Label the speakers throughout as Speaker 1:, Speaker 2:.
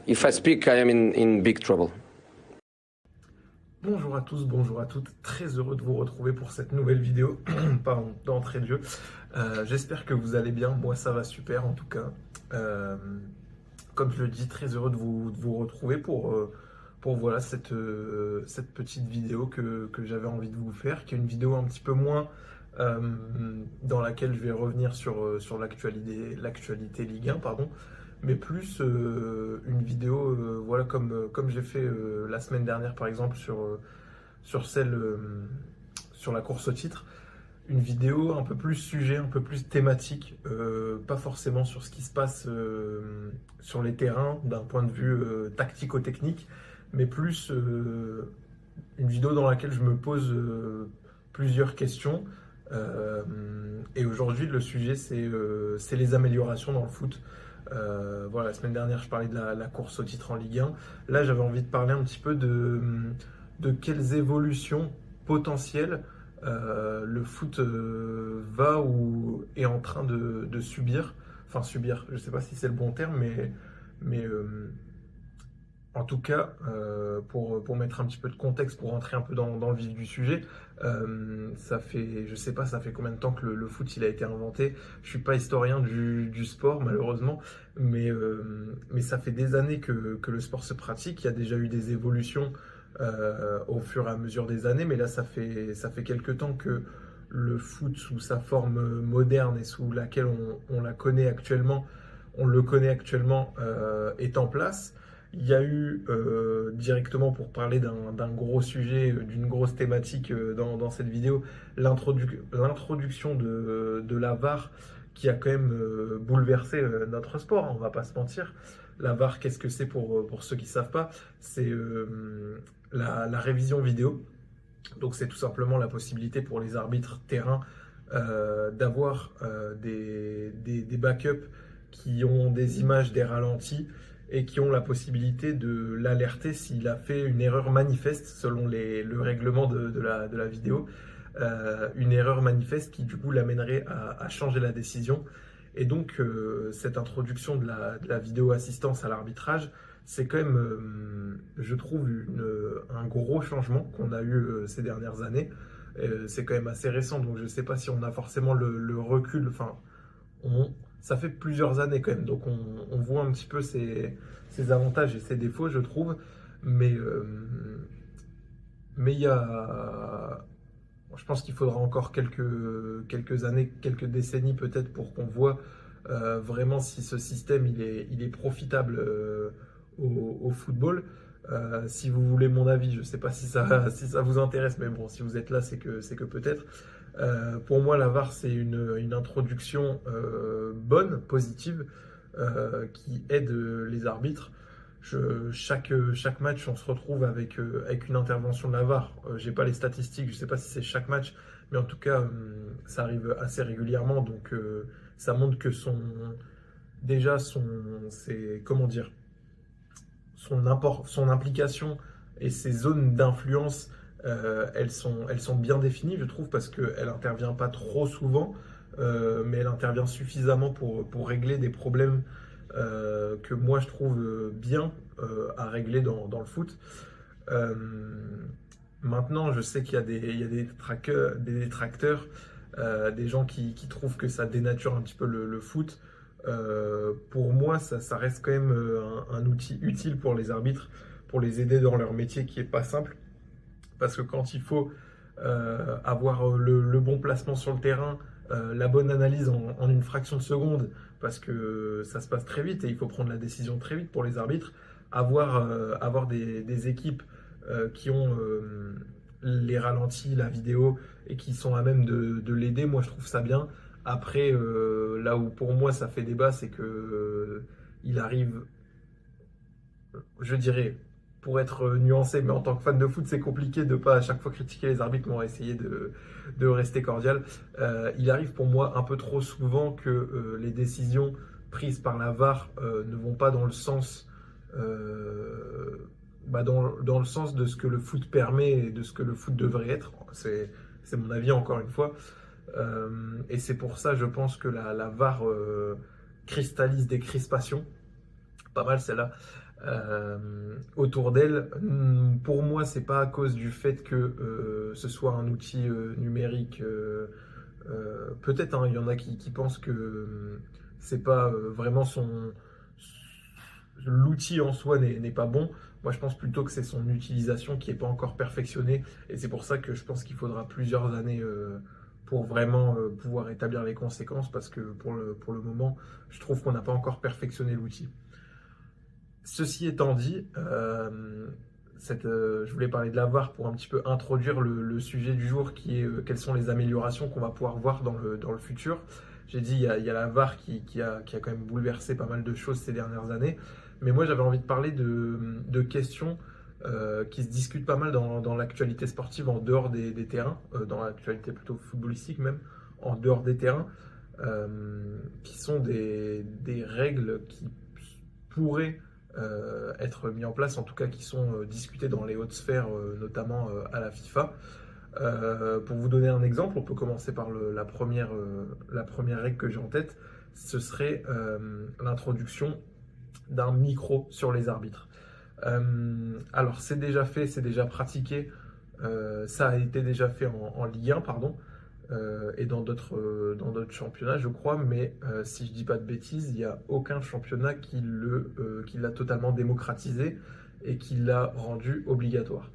Speaker 1: if I speak, I am in big trouble.
Speaker 2: Bonjour à tous, bonjour à toutes, très heureux de vous retrouver pour cette nouvelle vidéo, pardon, d'entrée de jeu. J'espère que vous allez bien, moi ça va super en tout cas. Comme je le dis, très heureux de vous retrouver pour voilà, cette petite vidéo que j'avais envie de vous faire, qui est une vidéo un petit peu moins dans laquelle je vais revenir sur l'actualité Ligue 1, pardon, mais plus une vidéo voilà, comme j'ai fait la semaine dernière par exemple sur la course au titre, une vidéo un peu plus sujet, un peu plus thématique, pas forcément sur ce qui se passe sur les terrains d'un point de vue tactico-technique, mais plus une vidéo dans laquelle je me pose plusieurs questions. Et aujourd'hui, le sujet, c'est les améliorations dans le foot. Voilà, la semaine dernière, je parlais de la course au titre en Ligue 1. Là, j'avais envie de parler un petit peu de quelles évolutions potentielles le foot va ou est en train de subir. Enfin, subir, je ne sais pas si c'est le bon terme, mais en tout cas, pour mettre un petit peu de contexte, pour rentrer un peu dans le vif du sujet, ça fait, je sais pas, ça fait combien de temps que le foot il a été inventé. Je suis pas historien du sport malheureusement, mais ça fait des années que le sport se pratique. Il y a déjà eu des évolutions au fur et à mesure des années, mais là ça fait quelques temps que le foot sous sa forme moderne et sous laquelle on la connaît actuellement, on le connaît actuellement, est en place. Il y a eu directement, pour parler d'un gros sujet, d'une grosse thématique dans cette vidéo, l'introduction de la VAR qui a quand même bouleversé notre sport, hein, on va pas se mentir. La VAR, qu'est-ce que c'est pour ceux qui ne savent pas? C'est la révision vidéo. Donc c'est tout simplement la possibilité pour les arbitres terrain d'avoir des backups qui ont des images des ralentis et qui ont la possibilité de l'alerter s'il a fait une erreur manifeste selon le règlement de la vidéo. Une erreur manifeste qui du coup l'amènerait à changer la décision. Et donc cette introduction de la vidéo assistance à l'arbitrage, c'est quand même, je trouve, un gros changement qu'on a eu ces dernières années. C'est quand même assez récent, donc je ne sais pas si on a forcément le recul. Enfin, ça fait plusieurs années quand même, donc on voit un petit peu ses avantages et ses défauts, je trouve. Mais il y a, je pense qu'il faudra encore quelques années, quelques décennies peut-être pour qu'on voit vraiment si ce système il est profitable au football. Si vous voulez mon avis, je ne sais pas si ça vous intéresse, mais bon, si vous êtes là, c'est que peut-être. Pour moi, la VAR, c'est une introduction bonne, positive, qui aide les arbitres. Chaque match, on se retrouve avec une intervention de la VAR. J'ai pas les statistiques, je sais pas si c'est chaque match, mais en tout cas, ça arrive assez régulièrement. Donc, ça montre que comment dire, son implication et ses zones d'influence, elles sont bien définies, je trouve, parce qu'elle n'intervient pas trop souvent, mais elle intervient suffisamment pour régler des problèmes que moi je trouve bien à régler dans le foot. Maintenant, je sais qu'il y a des détracteurs, des gens qui trouvent que ça dénature un petit peu le foot. Pour moi, ça reste quand même un outil utile pour les arbitres, pour les aider dans leur métier qui est pas simple. Parce que quand il faut avoir le bon placement sur le terrain, la bonne analyse en une fraction de seconde, parce que ça se passe très vite et il faut prendre la décision très vite pour les arbitres, avoir des équipes qui ont les ralentis, la vidéo, et qui sont à même de l'aider, moi je trouve ça bien. Après, là où pour moi ça fait débat, c'est que il arrive, je dirais, pour être nuancé, mais en tant que fan de foot, c'est compliqué de ne pas à chaque fois critiquer les arbitres, mais on va essayer de rester cordial. Il arrive pour moi un peu trop souvent que les décisions prises par la VAR ne vont pas dans le sens, dans le sens de ce que le foot permet et de ce que le foot devrait être. C'est mon avis encore une fois. Et c'est pour ça, je pense que la VAR cristallise des crispations. Pas mal celle-là. autour d'elle. Pour moi, c'est pas à cause du fait que ce soit un outil numérique. Peut-être, hein, il y en a qui pensent que c'est pas vraiment l'outil en soi n'est pas bon. Moi, je pense plutôt que c'est son utilisation qui n'est pas encore perfectionnée. Et c'est pour ça que je pense qu'il faudra plusieurs années pour vraiment pouvoir établir les conséquences. Parce que pour le moment, je trouve qu'on n'a pas encore perfectionné l'outil. Ceci étant dit, je voulais parler de la VAR pour un petit peu introduire le sujet du jour qui est quelles sont les améliorations qu'on va pouvoir voir dans le futur. J'ai dit, il y a la VAR qui a quand même bouleversé pas mal de choses ces dernières années. Mais moi, j'avais envie de parler de questions qui se discutent pas mal dans l'actualité sportive en dehors des terrains, dans l'actualité plutôt footballistique même, en dehors des terrains, qui sont des règles qui pourraient être mis en place, en tout cas qui sont discutées dans les hautes sphères, notamment à la FIFA. Pour vous donner un exemple, on peut commencer par la première règle que j'ai en tête, ce serait l'introduction d'un micro sur les arbitres. Alors c'est déjà fait, c'est déjà pratiqué, ça a été déjà fait en Ligue 1, pardon, et dans d'autres championnats, je crois, mais si je dis pas de bêtises, il n'y a aucun championnat qui l'a totalement démocratisé et qui l'a rendu obligatoire.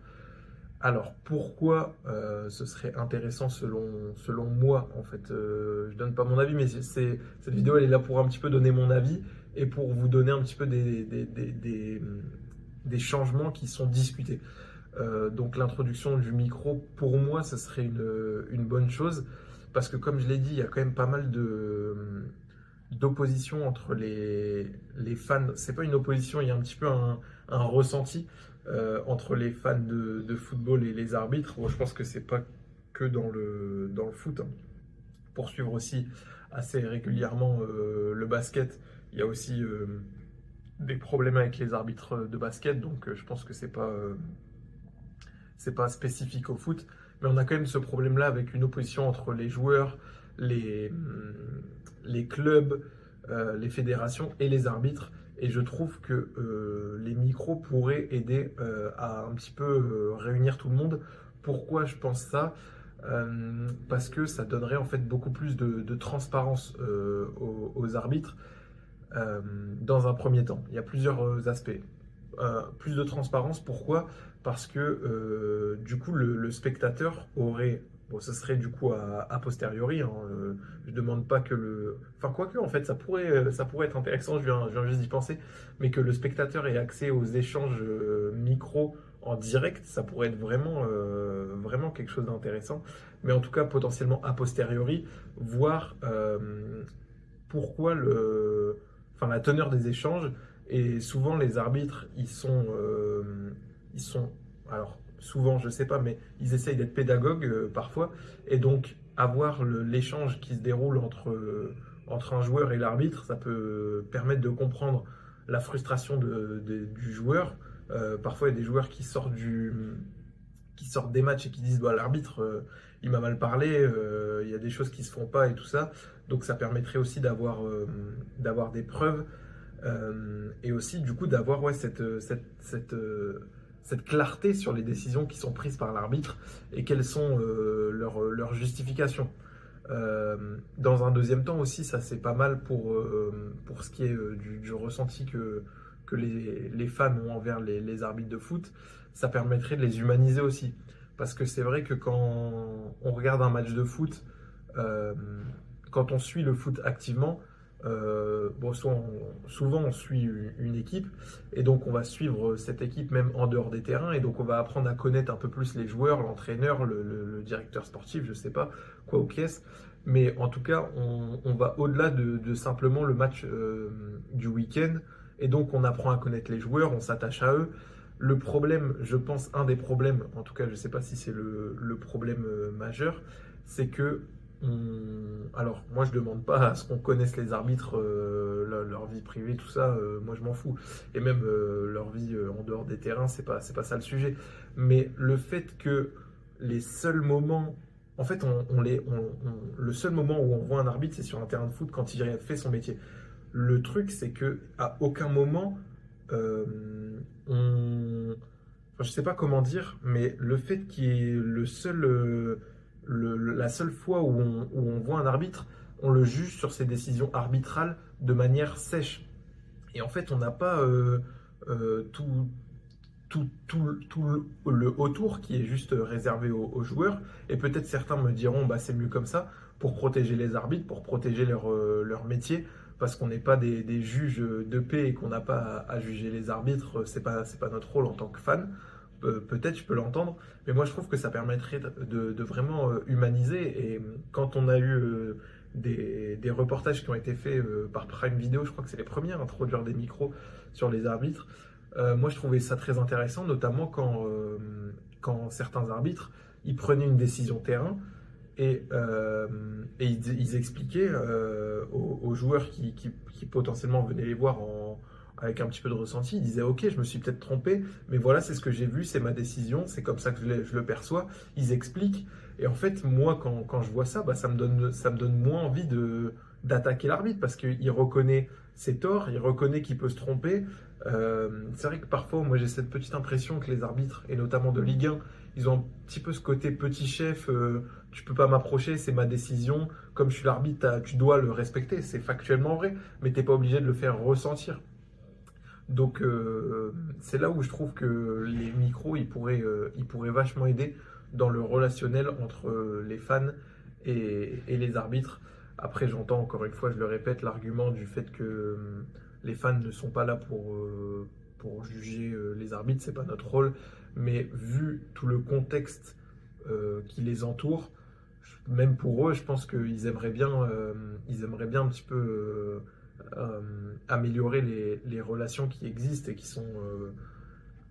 Speaker 2: Alors pourquoi ce serait intéressant selon moi, en fait, je donne pas mon avis, mais cette vidéo elle est là pour un petit peu donner mon avis et pour vous donner un petit peu des changements qui sont discutés. Donc l'introduction du micro, pour moi, ce serait une bonne chose, parce que comme je l'ai dit, il y a quand même pas mal d'opposition entre les fans. C'est pas une opposition, il y a un petit peu un ressenti entre les fans de football et les arbitres. Moi, je pense que c'est pas que dans le foot, hein. Pour suivre aussi assez régulièrement le basket, il y a aussi des problèmes avec les arbitres de basket, donc je pense que c'est pas spécifique au foot, mais on a quand même ce problème-là avec une opposition entre les joueurs, les clubs, les fédérations et les arbitres. Et je trouve que les micros pourraient aider à un petit peu réunir tout le monde. Pourquoi je pense ça? Parce que ça donnerait en fait beaucoup plus de transparence aux arbitres dans un premier temps. Il y a plusieurs aspects. Plus de transparence, pourquoi? Parce que du coup le spectateur aurait, bon ce serait du coup a posteriori, hein, je demande pas que enfin quoique en fait ça pourrait être intéressant, je viens juste d'y penser, mais que le spectateur ait accès aux échanges micro en direct, ça pourrait être vraiment quelque chose d'intéressant, mais en tout cas potentiellement a posteriori, voir pourquoi enfin la teneur des échanges. Et souvent, les arbitres, ils sont, alors souvent, je sais pas, mais ils essayent d'être pédagogues parfois. Et donc, avoir l'échange qui se déroule entre un joueur et l'arbitre, ça peut permettre de comprendre la frustration du joueur. Parfois, il y a des joueurs qui sortent des matchs et qui disent bah, l'arbitre, il m'a mal parlé, il y a des choses qui se font pas et tout ça. Donc, ça permettrait aussi d'avoir des preuves. Et aussi du coup d'avoir cette clarté sur les décisions qui sont prises par l'arbitre et quelles sont leurs justifications. Dans un deuxième temps aussi, ça c'est pas mal pour ce qui est du ressenti que les fans ont envers les arbitres de foot. Ça permettrait de les humaniser aussi. Parce que c'est vrai que quand on regarde un match de foot, quand on suit le foot activement, bon, souvent on suit une équipe et donc on va suivre cette équipe même en dehors des terrains et donc on va apprendre à connaître un peu plus les joueurs, l'entraîneur, le directeur sportif, je sais pas quoi ou qu'est-ce, mais en tout cas on va au-delà de simplement le match du week-end et donc on apprend à connaître les joueurs, on s'attache à eux. Le problème, je pense, un des problèmes, en tout cas je sais pas si c'est le problème majeur, c'est que alors, moi je demande pas à ce qu'on connaisse les arbitres, leur vie privée, tout ça, moi je m'en fous. Et même leur vie en dehors des terrains, c'est pas ça le sujet. Mais le fait que les seuls moments, en fait, le seul moment où on voit un arbitre, c'est sur un terrain de foot quand il fait son métier. Le truc, c'est que à aucun moment, enfin, je sais pas comment dire, mais le fait qu'il y ait la seule fois où on voit un arbitre, on le juge sur ses décisions arbitrales de manière sèche. Et en fait, on n'a pas tout le autour qui est juste réservé aux joueurs. Et peut-être certains me diront, bah, c'est mieux comme ça pour protéger les arbitres, pour protéger leur métier, parce qu'on n'est pas des juges de paix et qu'on n'a pas à juger les arbitres. C'est pas notre rôle en tant que fan. Peut-être je peux l'entendre, mais moi je trouve que ça permettrait de vraiment humaniser. Et quand on a eu des reportages qui ont été faits par Prime Video, je crois que c'est les premiers à introduire des micros sur les arbitres. Moi, je trouvais ça très intéressant, notamment quand certains arbitres ils prenaient une décision terrain et ils expliquaient aux joueurs qui potentiellement venaient les voir avec un petit peu de ressenti. Ils disaient: Ok, je me suis peut-être trompé, mais voilà, c'est ce que j'ai vu, c'est ma décision, c'est comme ça que je le perçois. Ils expliquent. Et en fait, moi, quand je vois ça, bah, ça me donne moins envie d'attaquer l'arbitre parce qu'il reconnaît ses torts, il reconnaît qu'il peut se tromper. C'est vrai que parfois, moi, j'ai cette petite impression que les arbitres, et notamment de Ligue 1, ils ont un petit peu ce côté petit chef. Tu peux pas m'approcher, c'est ma décision. Comme je suis l'arbitre, tu dois le respecter. C'est factuellement vrai, mais t'es pas obligé de le faire ressentir. Donc, c'est là où je trouve que les micros, ils pourraient vachement aider dans le relationnel entre les fans et les arbitres. Après, j'entends encore une fois, je le répète, l'argument du fait que les fans ne sont pas là pour juger les arbitres, c'est pas notre rôle. Mais vu tout le contexte qui les entoure, même pour eux, je pense ils aimeraient bien un petit peu améliorer les relations qui existent et qui sont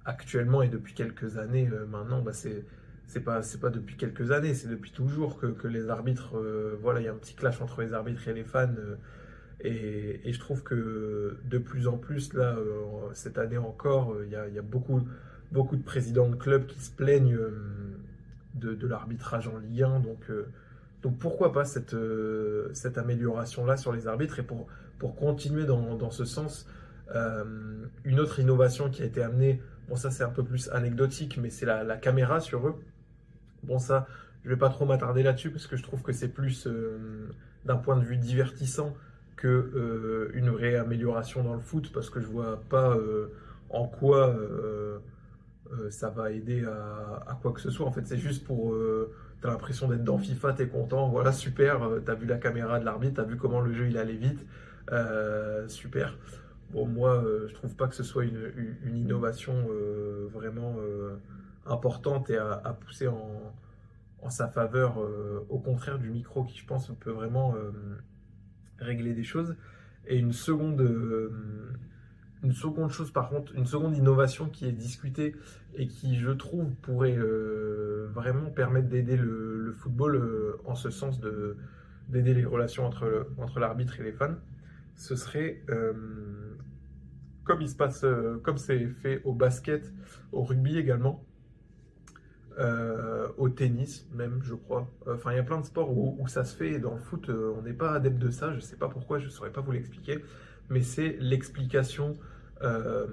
Speaker 2: actuellement et depuis quelques années maintenant. Bah, c'est pas depuis quelques années, c'est depuis toujours que les arbitres, voilà, il y a un petit clash entre les arbitres et les fans. Et je trouve que de plus en plus, là, cette année encore, il y a beaucoup de présidents de clubs qui se plaignent de l'arbitrage en Ligue 1. Donc pourquoi pas cette amélioration-là sur les arbitres. Et pour continuer dans ce sens, une autre innovation qui a été amenée, bon ça c'est un peu plus anecdotique, mais c'est la caméra sur eux. Bon ça, je vais pas trop m'attarder là-dessus parce que je trouve que c'est plus d'un point de vue divertissant que une vraie amélioration dans le foot, parce que je vois pas en quoi ça va aider à quoi que ce soit. En fait, c'est juste pour. T'as l'impression d'être dans FIFA, t'es content, voilà, super, t'as vu la caméra de l'arbitre, t'as vu comment le jeu il allait vite, super. Bon, moi, je trouve pas que ce soit une innovation vraiment importante et à pousser en sa faveur, au contraire du micro qui, je pense, peut vraiment régler des choses. Et une seconde chose, par contre, une seconde innovation qui est discutée et qui, je trouve, pourrait vraiment permettre d'aider le football en ce sens d'aider les relations entre l'arbitre et les fans, ce serait comme c'est fait au basket, au rugby également, au tennis même, je crois. Enfin, il y a plein de sports où ça se fait, et dans le foot, on n'est pas adepte de ça. Je sais pas pourquoi, je saurais pas vous l'expliquer, mais c'est l'explication euh,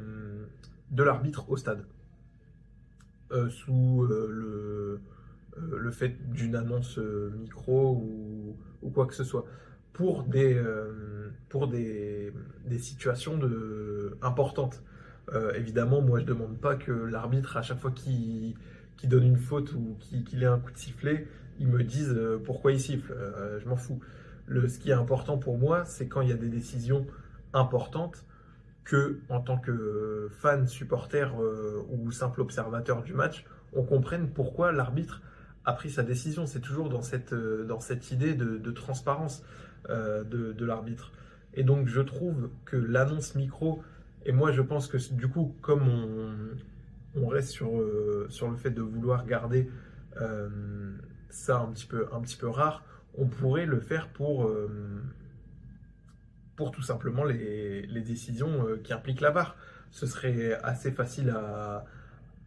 Speaker 2: de l'arbitre au stade, sous le fait d'une annonce micro ou quoi que ce soit, pour des situations importantes. Évidemment, moi je demande pas que l'arbitre, à chaque fois qu'il donne une faute ou qu'il ait un coup de sifflet, il me dise pourquoi il siffle. Je m'en fous. Ce qui est important pour moi, c'est quand il y a des décisions importantes, que en tant que fan, supporter ou simple observateur du match, on comprenne pourquoi l'arbitre a pris sa décision. C'est toujours dans cette idée de transparence de l'arbitre. Et donc je trouve que l'annonce micro, et moi je pense que du coup, comme on reste sur le fait de vouloir garder euh, ça un petit peu rare, on pourrait le faire pour tout simplement les décisions qui impliquent la VAR. Ce serait assez facile à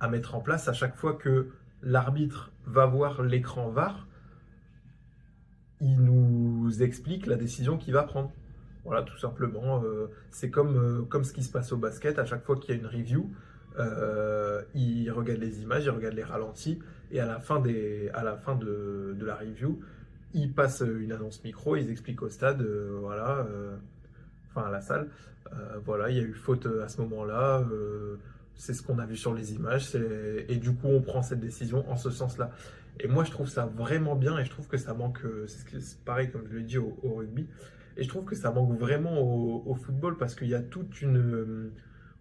Speaker 2: mettre en place. À chaque fois que l'arbitre va voir l'écran VAR, il nous explique la décision qu'il va prendre. Voilà, tout simplement. C'est comme ce qui se passe au basket. À chaque fois qu'il y a une review, ils regardent les images, ils regardent les ralentis, et à la fin de la review, ils passent une annonce micro, ils expliquent au stade, voilà, enfin à la salle, voilà, il y a eu faute à ce moment-là, c'est ce qu'on a vu sur les images, et du coup on prend cette décision en ce sens-là. Et moi je trouve ça vraiment bien, et je trouve que ça manque, c'est pareil comme je l'ai dit au rugby, et je trouve que ça manque vraiment au football parce qu'il y a toute une...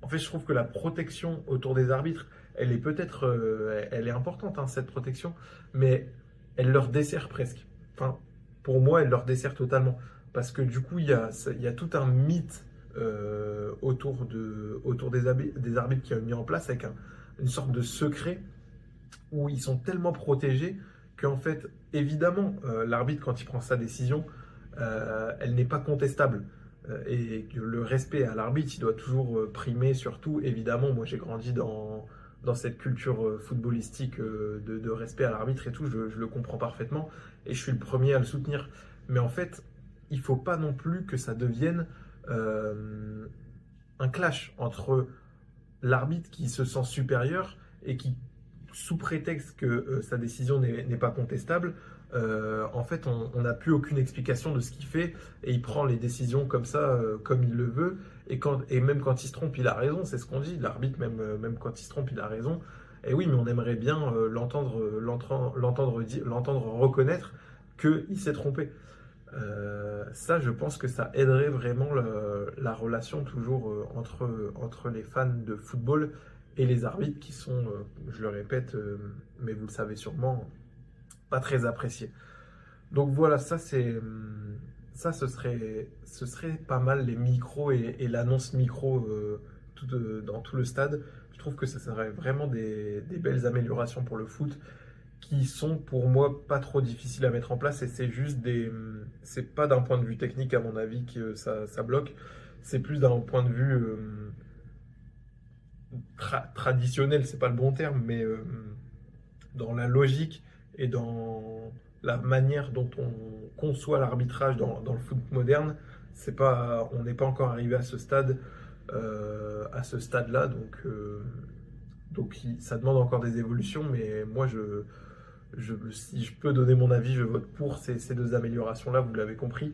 Speaker 2: En fait, je trouve que la protection autour des arbitres, elle est peut-être, elle est importante, hein, cette protection, mais elle leur dessert presque. Enfin, pour moi, elle leur dessert totalement. Parce que du coup, il y a tout un mythe autour des arbitres qui a mis en place avec une sorte de secret où ils sont tellement protégés qu'en fait, évidemment, l'arbitre, quand il prend sa décision, elle n'est pas contestable. Et que le respect à l'arbitre, il doit toujours primer sur tout. Évidemment, moi j'ai grandi dans cette culture footballistique de respect à l'arbitre et tout, je le comprends parfaitement et je suis le premier à le soutenir. Mais en fait, il ne faut pas non plus que ça devienne un clash entre l'arbitre qui se sent supérieur et qui, sous prétexte que sa décision n'est pas contestable, en fait, on n'a plus aucune explication de ce qu'il fait et il prend les décisions comme ça, comme il le veut. Et même quand il se trompe, il a raison, c'est ce qu'on dit. L'arbitre, même quand il se trompe, il a raison. Et oui, mais on aimerait bien l'entendre reconnaître qu'il s'est trompé. Ça, je pense que ça aiderait vraiment la relation toujours entre les fans de football et les arbitres qui sont, je le répète, mais vous le savez sûrement, pas très appréciés. Donc voilà, ça ce serait pas mal les micros et l'annonce micro dans tout le stade. Je trouve que ça serait vraiment des belles améliorations pour le foot qui sont pour moi pas trop difficiles à mettre en place et c'est pas d'un point de vue technique à mon avis que ça bloque, c'est plus d'un point de vue traditionnel, c'est pas le bon terme, mais dans la logique et dans la manière dont on conçoit l'arbitrage dans le foot moderne, on n'est pas encore arrivé à ce stade-là, donc ça demande encore des évolutions, mais moi si je peux donner mon avis, je vote pour ces deux améliorations-là, vous l'avez compris.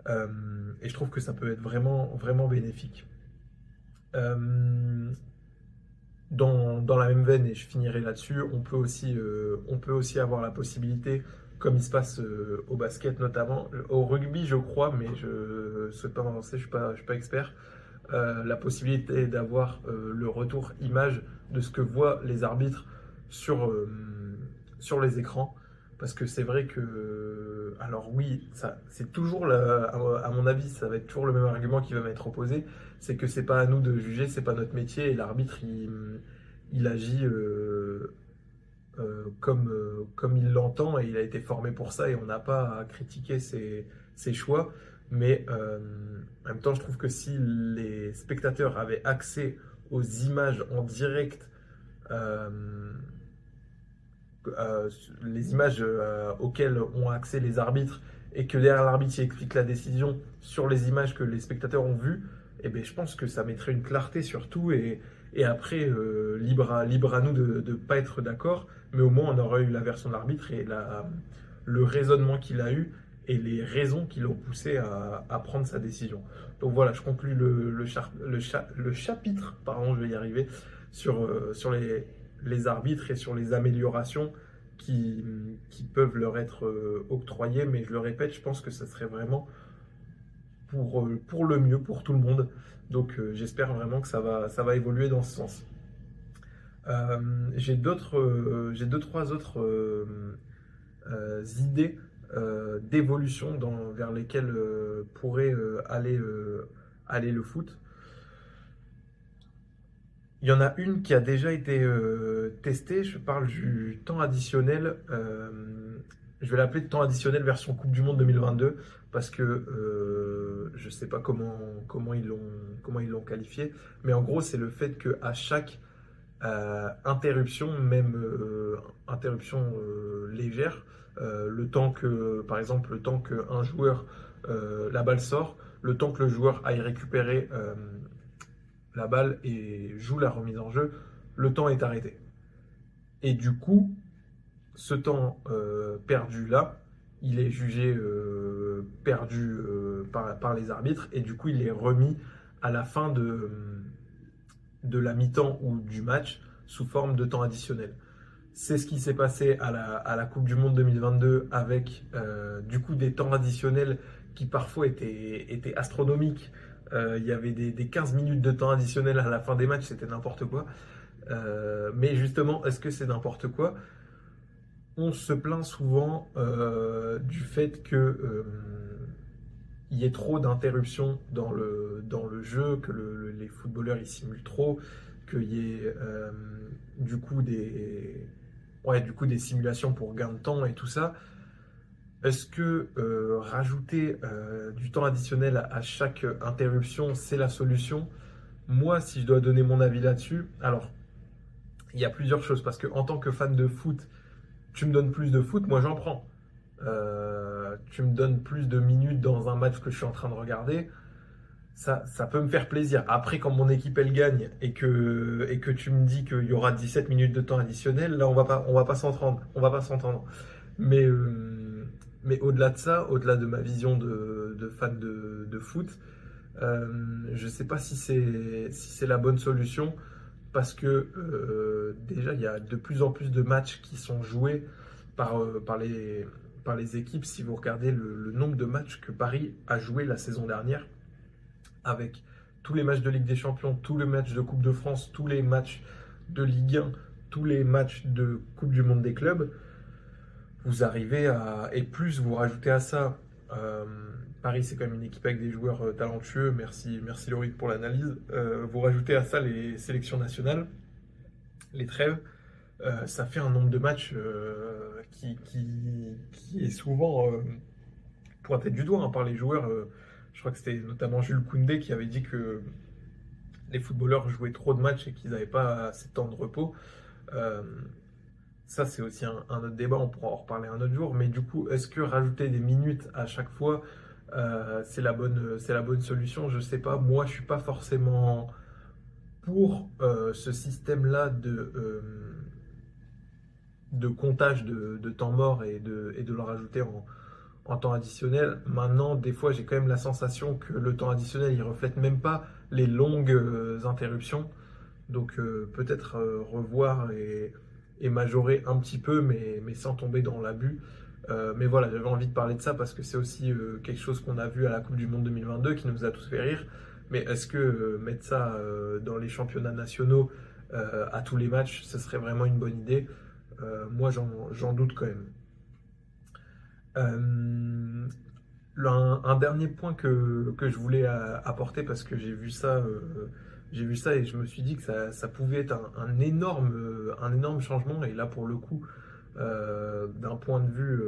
Speaker 2: Et je trouve que ça peut être vraiment, vraiment bénéfique. Euh, dans la même veine, et je finirai là-dessus, on peut aussi avoir la possibilité, comme il se passe au basket notamment, au rugby je crois, mais je ne souhaite pas m'avancer, je suis pas expert, la possibilité d'avoir le retour image de ce que voient les arbitres sur, euh, sur les écrans. Parce que c'est vrai que, alors oui, c'est toujours, à mon avis, ça va être toujours le même argument qui va m'être opposé, c'est que c'est pas à nous de juger, c'est pas notre métier, et l'arbitre, il agit comme il l'entend, et il a été formé pour ça, et on n'a pas à critiquer ses choix. Mais en même temps, je trouve que si les spectateurs avaient accès aux images en direct, euh, euh, les images auxquelles ont accès les arbitres, et que derrière l'arbitre il explique la décision sur les images que les spectateurs ont vues, et ben, je pense que ça mettrait une clarté sur tout, et après, libre à nous de ne pas être d'accord, mais au moins on aurait eu la version de l'arbitre et le raisonnement qu'il a eu et les raisons qui l'ont poussé à prendre sa décision. Donc voilà, je conclus le chapitre, pardon, je vais y arriver, sur les arbitres et sur les améliorations qui peuvent leur être octroyées, mais je le répète, je pense que ça serait vraiment pour le mieux, pour tout le monde. Donc j'espère vraiment que ça va évoluer dans ce sens. J'ai deux, trois autres idées d'évolution vers lesquelles pourrait aller le foot. Il y en a une qui a déjà été testée, je parle du temps additionnel, je vais l'appeler temps additionnel version Coupe du Monde 2022 parce que je ne sais pas comment ils l'ont qualifié, mais en gros c'est le fait qu'à chaque interruption, même interruption légère, le temps que, par exemple, le temps qu'un joueur, la balle sort, le temps que le joueur aille récupérer la balle et joue la remise en jeu, le temps est arrêté. Et du coup, ce temps perdu là, il est jugé perdu par les arbitres et du coup, il est remis à la fin de la mi-temps ou du match sous forme de temps additionnel. C'est ce qui s'est passé à la Coupe du Monde 2022 avec du coup des temps additionnels qui parfois étaient astronomiques. Il y avait des 15 minutes de temps additionnel à la fin des matchs, c'était n'importe quoi. Mais justement, est-ce que c'est n'importe quoi? On se plaint souvent du fait que il y ait trop d'interruptions dans le jeu, que les footballeurs ils simulent trop, qu'il y ait du coup des simulations pour gain de temps et tout ça. Est-ce que rajouter du temps additionnel à chaque interruption, c'est la solution? Moi, si je dois donner mon avis là-dessus, alors il y a plusieurs choses parce que en tant que fan de foot, tu me donnes plus de foot, moi j'en prends. Tu me donnes plus de minutes dans un match que je suis en train de regarder, ça peut me faire plaisir. Après, quand mon équipe elle gagne et que tu me dis qu'il y aura 17 minutes de temps additionnel, là on va pas s'entendre. On va pas s'entendre. Mais, au-delà de ça, au-delà de ma vision de fan de foot, je sais pas si c'est la bonne solution parce que déjà il y a de plus en plus de matchs qui sont joués par les équipes. Si vous regardez le nombre de matchs que Paris a joué la saison dernière, avec tous les matchs de Ligue des Champions, tous les matchs de Coupe de France, tous les matchs de Ligue 1, tous les matchs de Coupe du Monde des clubs, vous arrivez à... Et plus vous rajoutez à ça, Paris c'est quand même une équipe avec des joueurs talentueux, merci Loïc pour l'analyse, vous rajoutez à ça les sélections nationales, les trêves, ça fait un nombre de matchs qui est souvent pointé du doigt par les joueurs. Je crois que c'était notamment Jules Koundé qui avait dit que les footballeurs jouaient trop de matchs et qu'ils n'avaient pas assez de temps de repos. Euh, Ça, c'est aussi un autre débat, on pourra en reparler un autre jour. Mais du coup, est-ce que rajouter des minutes à chaque fois, c'est la bonne solution? Je sais pas. Moi, je suis pas forcément pour ce système-là de comptage de temps mort et de le rajouter en temps additionnel. Maintenant, des fois, j'ai quand même la sensation que le temps additionnel, il reflète même pas les longues interruptions. Donc peut-être revoir et majorer un petit peu, mais sans tomber dans l'abus. Mais voilà, j'avais envie de parler de ça parce que c'est aussi quelque chose qu'on a vu à la Coupe du Monde 2022 qui nous a tous fait rire. Mais est-ce que mettre ça dans les championnats nationaux à tous les matchs, ce serait vraiment une bonne idée? Moi, j'en doute quand même. Un dernier point que je voulais apporter parce que j'ai vu ça et je me suis dit que ça pouvait être un énorme changement. Et là, pour le coup, d'un point de vue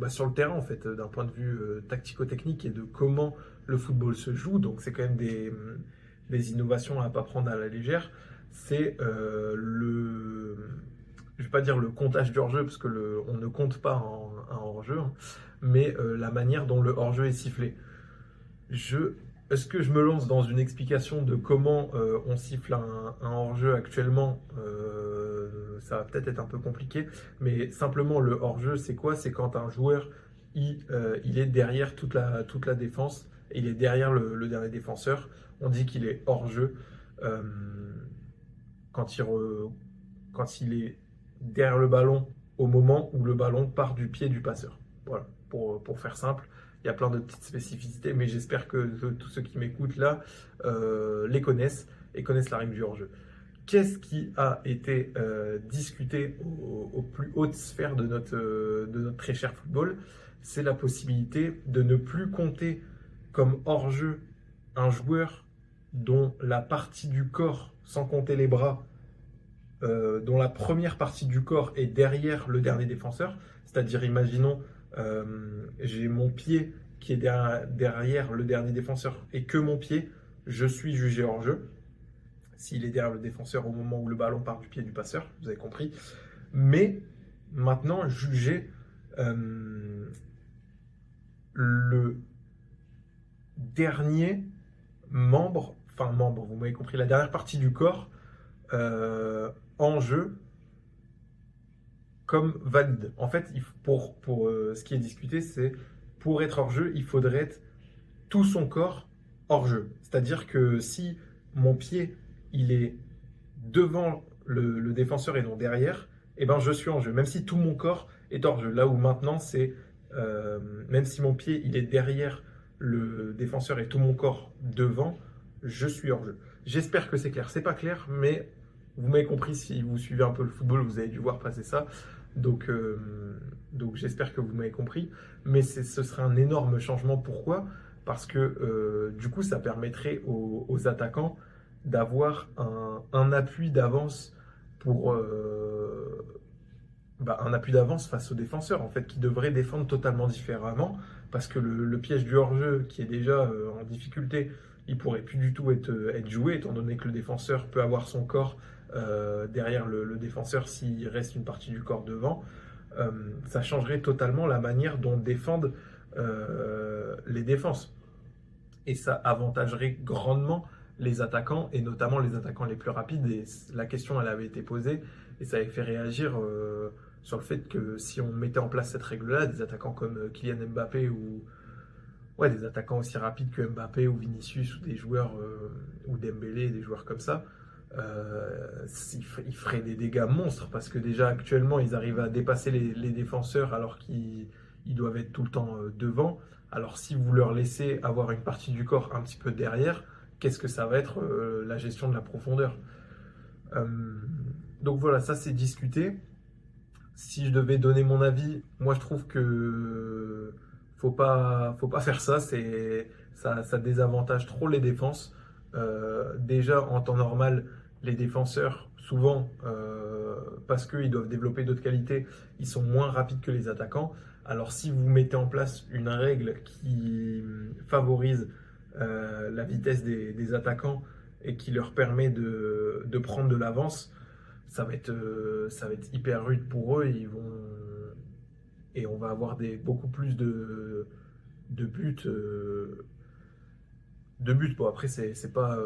Speaker 2: sur le terrain, en fait, d'un point de vue tactico-technique et de comment le football se joue, donc c'est quand même des innovations à ne pas prendre à la légère. C'est je vais pas dire le comptage du hors-jeu parce que on ne compte pas un hors-jeu, hein, mais la manière dont le hors-jeu est sifflé. Est-ce que je me lance dans une explication de comment on siffle un hors-jeu actuellement? Ça va peut-être être un peu compliqué, mais simplement le hors-jeu, c'est quoi? C'est quand un joueur il est derrière toute la défense, et il est derrière le dernier défenseur. On dit qu'il est hors-jeu euh, quand il est derrière le ballon au moment où le ballon part du pied du passeur. Voilà, pour faire simple. Il y a plein de petites spécificités, mais j'espère que tous ceux qui m'écoutent là les connaissent et connaissent la règle du hors-jeu. Qu'est-ce qui a été discuté aux plus hautes sphères de notre très cher football? C'est la possibilité de ne plus compter comme hors-jeu un joueur dont la partie du corps, sans compter les bras, dont la première partie du corps est derrière le dernier défenseur. C'est-à-dire, imaginons, j'ai mon pied qui est derrière le dernier défenseur et que mon pied, je suis jugé hors jeu. S'il est derrière le défenseur au moment où le ballon part du pied du passeur, vous avez compris. Mais maintenant juger le dernier membre, vous m'avez compris, la dernière partie du corps en jeu comme valide. En fait, pour ce qui est discuté, c'est pour être hors jeu, il faudrait être tout son corps hors jeu. C'est-à-dire que si mon pied, il est devant le défenseur et non derrière, eh ben je suis en jeu, même si tout mon corps est hors jeu. Là où maintenant, c'est même si mon pied, il est derrière le défenseur et tout mon corps devant, je suis hors jeu. J'espère que c'est clair. C'est pas clair, mais vous m'avez compris, si vous suivez un peu le football, vous avez dû voir passer ça. Donc j'espère que vous m'avez compris. Mais ce serait un énorme changement. Pourquoi? Parce que du coup, ça permettrait aux attaquants d'avoir un appui d'avance pour un appui d'avance face aux défenseurs, en fait, qui devraient défendre totalement différemment, parce que le piège du hors-jeu, qui est déjà en difficulté, il pourrait plus du tout être joué, étant donné que le défenseur peut avoir son corps derrière le défenseur s'il reste une partie du corps devant. Ça changerait totalement la manière dont défendent les défenses. Et ça avantagerait grandement les attaquants, et notamment les attaquants les plus rapides. Et la question, elle avait été posée, et ça avait fait réagir sur le fait que si on mettait en place cette règle-là, des attaquants comme Kylian Mbappé ou des attaquants aussi rapides que Mbappé ou Vinicius ou des joueurs ou Dembélé, des joueurs comme ça, ils feraient des dégâts monstres, parce que déjà actuellement ils arrivent à dépasser les défenseurs alors qu'ils doivent être tout le temps devant. Alors si vous leur laissez avoir une partie du corps un petit peu derrière, qu'est-ce que ça va être la gestion de la profondeur? Donc voilà, ça c'est discuté. Si je devais donner mon avis, moi je trouve que faut pas faire ça. Ça désavantage trop les défenses. Déjà en temps normal, les défenseurs, souvent, parce qu'ils doivent développer d'autres qualités, ils sont moins rapides que les attaquants. Alors si vous mettez en place une règle qui favorise la vitesse des attaquants et qui leur permet de prendre de l'avance, ça va être hyper rude pour eux. Et on va avoir beaucoup plus de buts. Bon, après, c'est pas,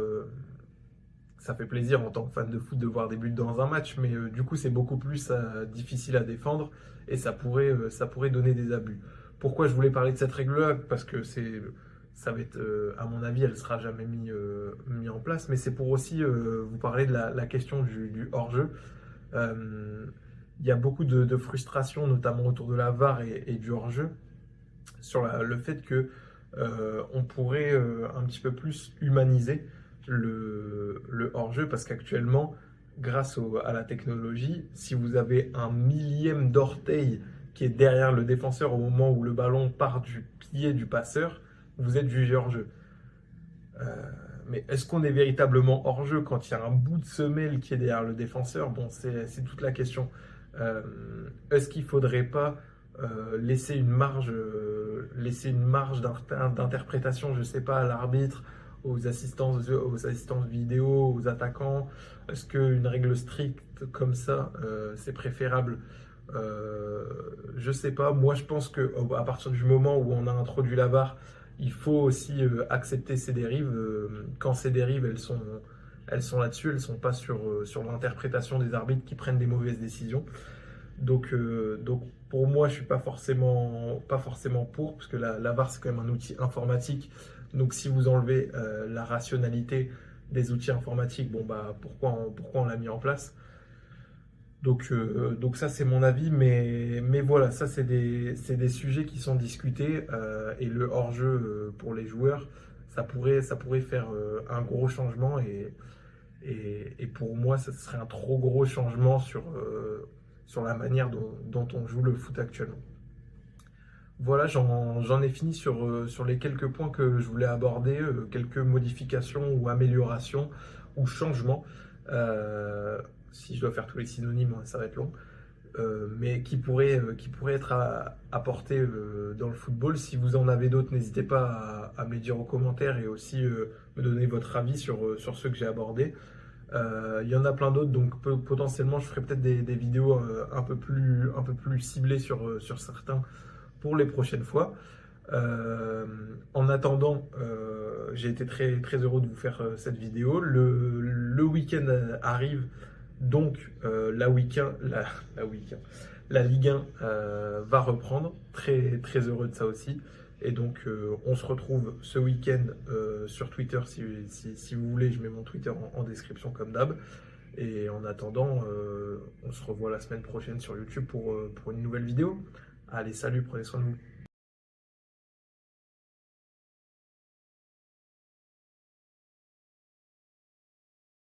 Speaker 2: ça fait plaisir en tant que fan de foot de voir des buts dans un match, mais du coup, c'est beaucoup plus difficile à défendre, et ça pourrait donner des abus. Pourquoi je voulais parler de cette règle-là? Parce que ça va être, à mon avis, elle sera jamais mis en place, mais c'est pour aussi vous parler de la question du hors-jeu. Il y a beaucoup de frustration, notamment autour de la VAR et du hors-jeu, sur le fait que on pourrait un petit peu plus humaniser le hors-jeu, parce qu'actuellement, grâce à la technologie, si vous avez un millième d'orteil qui est derrière le défenseur au moment où le ballon part du pied du passeur, vous êtes jugé hors-jeu. Mais est-ce qu'on est véritablement hors-jeu quand il y a un bout de semelle qui est derrière le défenseur? Bon, c'est toute la question. Est-ce qu'il ne faudrait pas laisser une marge d'interprétation, je ne sais pas, à l'arbitre, aux assistances vidéo, aux attaquants? Est-ce qu'une règle stricte comme ça, c'est préférable? Je ne sais pas. Moi, je pense qu'à partir du moment où on a introduit la VAR, il faut aussi accepter ces dérives. Quand ces dérives, elles sont là-dessus, elles ne sont pas sur l'interprétation des arbitres qui prennent des mauvaises décisions. Donc pour moi, je suis pas forcément pour, parce que la VAR, c'est quand même un outil informatique. Donc si vous enlevez la rationalité des outils informatiques, bon bah pourquoi on l'a mis en place? Donc ça, c'est mon avis, mais voilà, ça c'est des sujets qui sont discutés, et le hors-jeu pour les joueurs, ça pourrait faire un gros changement, et pour moi, ça serait un trop gros changement sur la manière dont on joue le foot actuellement. Voilà, j'en ai fini sur les quelques points que je voulais aborder, quelques modifications ou améliorations ou changements. Si je dois faire tous les synonymes, ça va être long. Mais qui pourraient être apportés dans le football. Si vous en avez d'autres, n'hésitez pas à me les dire en commentaire, et aussi me donner votre avis sur ceux que j'ai abordés. Il y en a plein d'autres, donc potentiellement je ferai peut-être des vidéos un peu plus ciblées sur certains pour les prochaines fois. En attendant, j'ai été très, très heureux de vous faire cette vidéo. Le week-end arrive, donc la Ligue 1 va reprendre. Très, très heureux de ça aussi. Et donc, on se retrouve ce week-end sur Twitter. Si vous voulez, je mets mon Twitter en description comme d'hab. Et en attendant, on se revoit la semaine prochaine sur YouTube pour une nouvelle vidéo. Allez, salut, prenez soin de vous.